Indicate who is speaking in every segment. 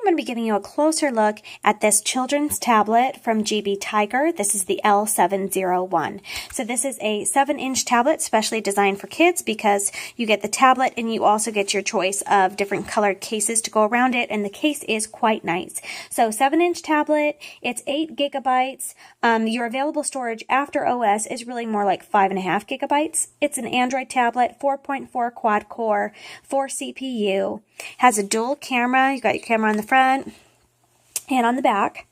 Speaker 1: I'm going to be giving you a closer look at this children's tablet from GBTIGER. This is the L701. So this is a 7-inch tablet specially designed for kids because you get the tablet and you also get your choice of different colored cases to go around it, and the case is quite nice. So 7-inch tablet, it's 8 gigabytes. Your available storage after OS is really more like 5.5 gigabytes. It's an Android tablet, 4.4 quad core, 4 CPU, has a dual camera. You got your camera on the front and on the back.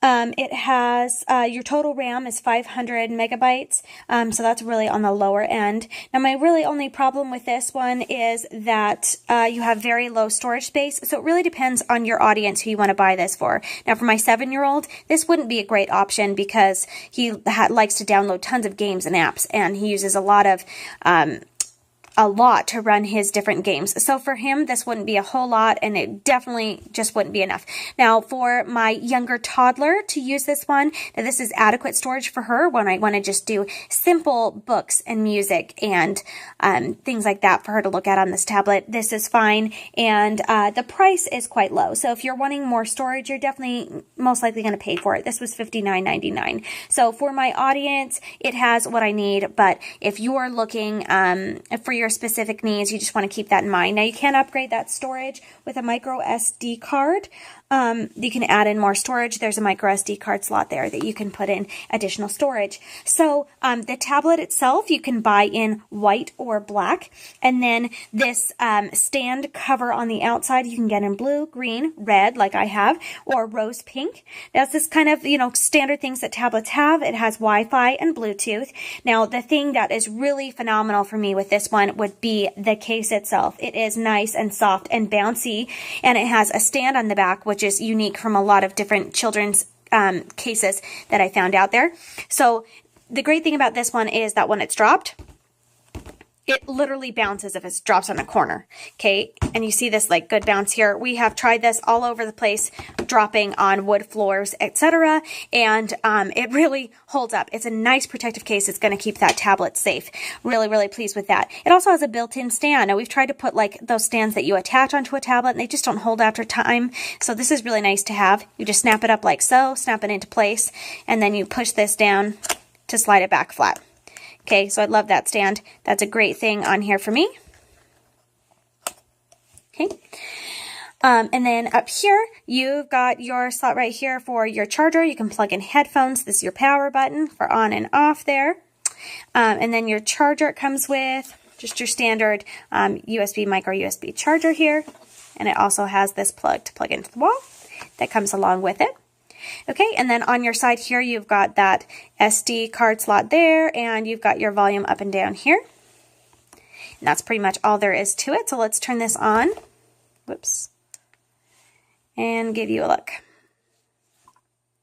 Speaker 1: It has, your total RAM is 500 megabytes, so that's really on the lower end. Now, my really only problem with this one is that you have very low storage space, so it really depends on your audience who you want to buy this for. Now, for my 7-year-old, this wouldn't be a great option because he likes to download tons of games and apps, and he uses a lot to run his different games. So for him, this wouldn't be a whole lot, and it definitely just wouldn't be enough. Now, for my younger toddler to use this one, now this is adequate storage for her when I want to just do simple books and music and things like that for her to look at on this tablet. This is fine, and the price is quite low. So if you're wanting more storage, you're definitely most likely going to pay for it. This was $59.99. So for my audience, it has what I need, but if you're looking for your specific needs, you just want to keep that in mind. Now, you can upgrade that storage with a microSD card. You can add in more storage. There's a microSD card slot there that you can put in additional storage. So the tablet itself, you can buy in white or black. And then this stand cover on the outside, you can get in blue, green, red, like I have, or rose pink. That's this kind of, standard things that tablets have. It has Wi-Fi and Bluetooth. Now, the thing that is really phenomenal for me with this one would be the case itself. It is nice and soft and bouncy, and it has a stand on the back, which is unique from a lot of different children's cases that I found out there. So the great thing about this one is that when it's dropped, it literally bounces if it drops on a corner, okay? And you see this like good bounce here. We have tried this all over the place, dropping on wood floors, etc. And it really holds up. It's a nice protective case. It's going to keep that tablet safe. Really, really pleased with that. It also has a built-in stand. Now, we've tried to put like those stands that you attach onto a tablet, and they just don't hold after time. So this is really nice to have. You just snap it up like so, snap it into place, and then you push this down to slide it back flat. Okay, so I love that stand. That's a great thing on here for me. Okay. And then up here, you've got your slot right here for your charger. You can plug in headphones. This is your power button for on and off there. And then your charger it comes with just your standard USB, micro USB charger here. And it also has this plug to plug into the wall that comes along with it. Okay, and then on your side here, you've got that SD card slot there, and you've got your volume up and down here. And that's pretty much all there is to it. So let's turn this on. Whoops. And give you a look.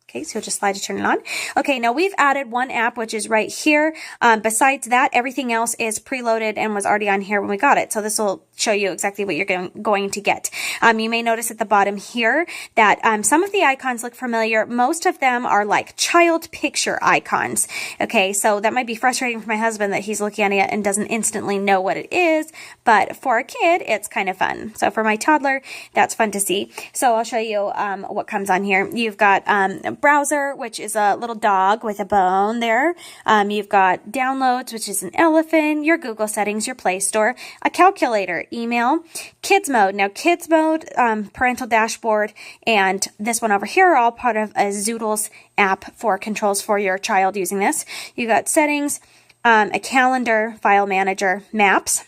Speaker 1: Okay, so you'll just slide to turn it on. Okay, now we've added one app, which is right here. Besides that, everything else is preloaded and was already on here when we got it. So this will show you exactly what you're going to get. You may notice at the bottom here that some of the icons look familiar. Most of them are like child picture icons. Okay, so that might be frustrating for my husband that he's looking at it and doesn't instantly know what it is. But for a kid, it's kind of fun. So for my toddler, that's fun to see. So I'll show you what comes on here. You've got browser, which is a little dog with a bone there. You've got downloads, which is an elephant, your Google settings, your Play Store, a calculator, email, kids mode. Now kids mode, parental dashboard, and this one over here are all part of a Zoodles app for controls for your child using this. You got settings, a calendar, file manager, maps,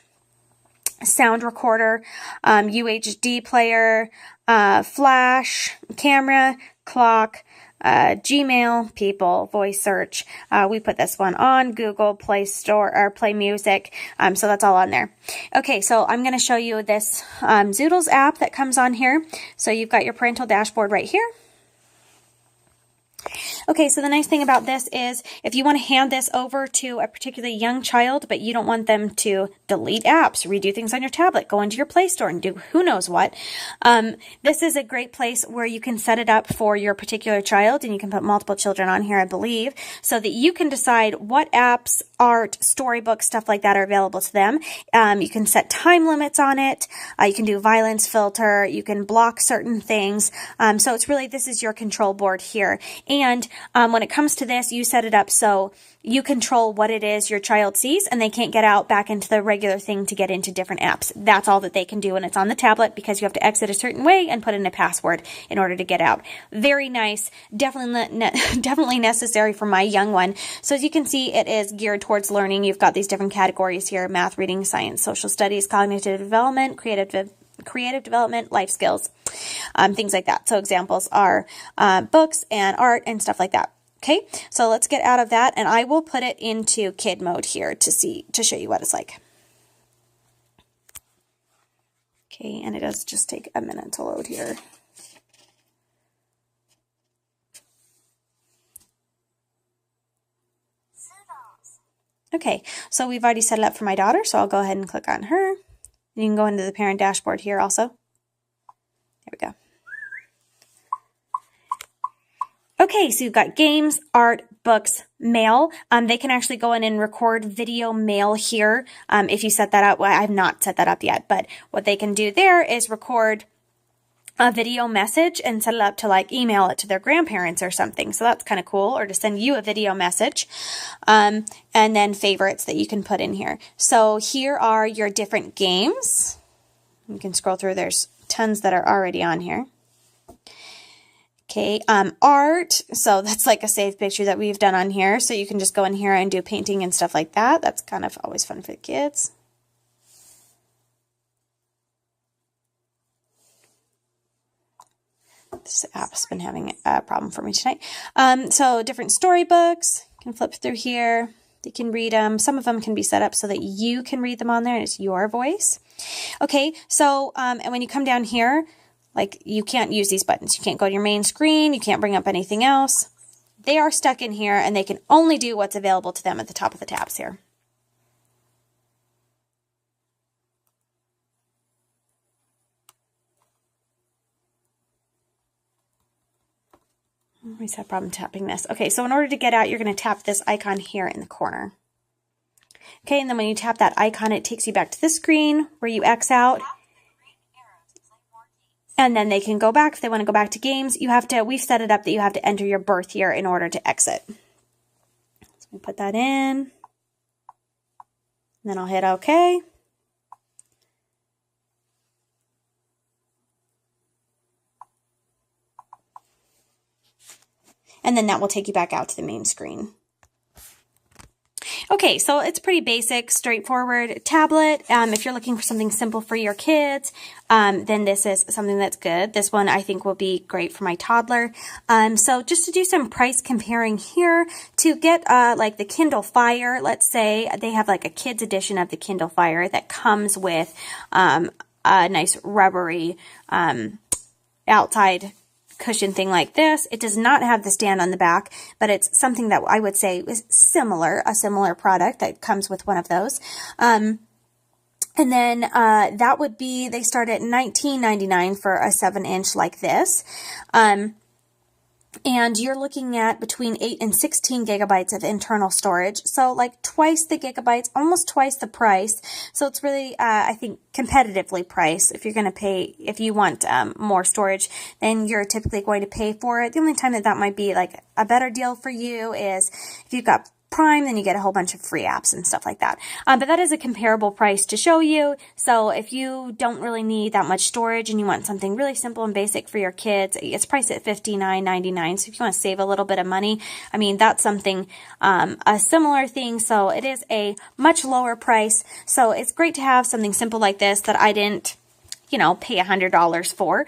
Speaker 1: sound recorder, UHD player, flash, camera, clock, Gmail, people, voice search. We put this one on Google Play Store or Play Music. So that's all on there. Okay, so I'm going to show you this Zoodles app that comes on here. So you've got your parental dashboard right here. Okay, so the nice thing about this is if you want to hand this over to a particularly young child, but you don't want them to delete apps, redo things on your tablet, go into your Play Store and do who knows what, this is a great place where you can set it up for your particular child, and you can put multiple children on here, I believe, so that you can decide what apps art, storybooks, stuff like that are available to them. You can set time limits on it. You can do violence filter. You can block certain things. So it's really, this is your control board here. And when it comes to this, you set it up so you control what it is your child sees, and they can't get out back into the regular thing to get into different apps. That's all that they can do when it's on the tablet, because you have to exit a certain way and put in a password in order to get out. Very nice. Definitely necessary for my young one. So as you can see, it is geared towards learning. You've got these different categories here: math, reading, science, social studies, cognitive development, creative development, life skills, things like that. So examples are books and art and stuff like that. Okay, so let's get out of that, and I will put it into kid mode here to show you what it's like. Okay, and it does just take a minute to load here. Okay, so we've already set it up for my daughter, so I'll go ahead and click on her. You can go into the parent dashboard here also. There we go. Okay, so you've got games, art, books, mail. They can actually go in and record video mail here if you set that up. Well, I've not set that up yet, but what they can do there is record a video message and set it up to like email it to their grandparents or something. So that's kind of cool, or to send you a video message. And then favorites that you can put in here. So here are your different games. You can scroll through. There's tons that are already on here. Okay, art, so that's like a saved picture that we've done on here, so you can just go in here and do painting and stuff like that. That's kind of always fun for the kids. This app's been having a problem for me tonight. So different storybooks, you can flip through here. You can read them. Some of them can be set up so that you can read them on there and it's your voice. Okay, so and when you come down here, like, you can't use these buttons. You can't go to your main screen. You can't bring up anything else. They are stuck in here, and they can only do what's available to them at the top of the tabs here. I always have a problem tapping this. Okay, so in order to get out, you're going to tap this icon here in the corner. Okay, and then when you tap that icon, it takes you back to the screen where you X out. And then they can go back. If they want to go back to games, you have to, we've set it up that you have to enter your birth year in order to exit. So we put that in. And then I'll hit OK. And then that will take you back out to the main screen. Okay, so it's pretty basic, straightforward tablet. If you're looking for something simple for your kids, then this is something that's good. This one I think will be great for my toddler. So just to do some price comparing here, to get like the Kindle Fire, let's say they have like a kids edition of the Kindle Fire that comes with a nice rubbery outside cushion thing like this. It does not have the stand on the back, but it's something that I would say is similar, a similar product that comes with one of those. And then that would be, they start at $19.99 for a 7-inch like this. And you're looking at between 8 and 16 gigabytes of internal storage. So like twice the gigabytes, almost twice the price. So it's really, I think, competitively priced. If you're going to pay, if you want more storage, then you're typically going to pay for it. The only time that might be like a better deal for you is if you've got Prime, then you get a whole bunch of free apps and stuff like that. But that is a comparable price to show you. So if you don't really need that much storage and you want something really simple and basic for your kids, it's priced at $59.99. So if you want to save a little bit of money, I mean, that's something, a similar thing. So it is a much lower price. So it's great to have something simple like this that I didn't, you know, pay $100 for,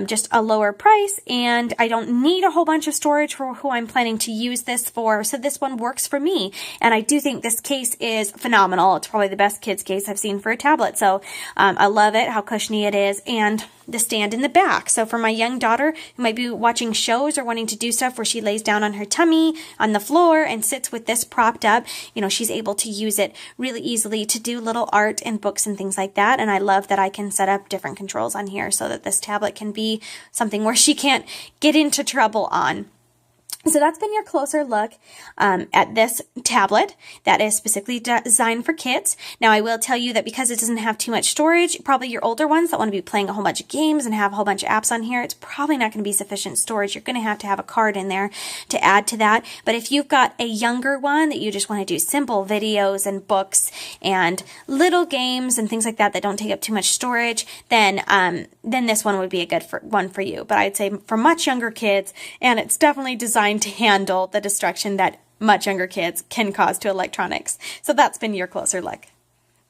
Speaker 1: just a lower price, and I don't need a whole bunch of storage for who I'm planning to use this for, so this one works for me, and I do think this case is phenomenal. It's probably the best kids case I've seen for a tablet, so I love it, how cushiony it is, and the stand in the back. So for my young daughter who might be watching shows or wanting to do stuff where she lays down on her tummy on the floor and sits with this propped up, you know, she's able to use it really easily to do little art and books and things like that. And I love that I can set up different controls on here so that this tablet can be something where she can't get into trouble on. So that's been your closer look at this tablet that is specifically designed for kids. Now, I will tell you that because it doesn't have too much storage, probably your older ones that want to be playing a whole bunch of games and have a whole bunch of apps on here, it's probably not going to be sufficient storage. You're going to have a card in there to add to that. But if you've got a younger one that you just want to do simple videos and books and little games and things like that that don't take up too much storage, then this one would be a good one for you. But I'd say for much younger kids, and it's definitely designed to handle the destruction that much younger kids can cause to electronics. So that's been your closer look.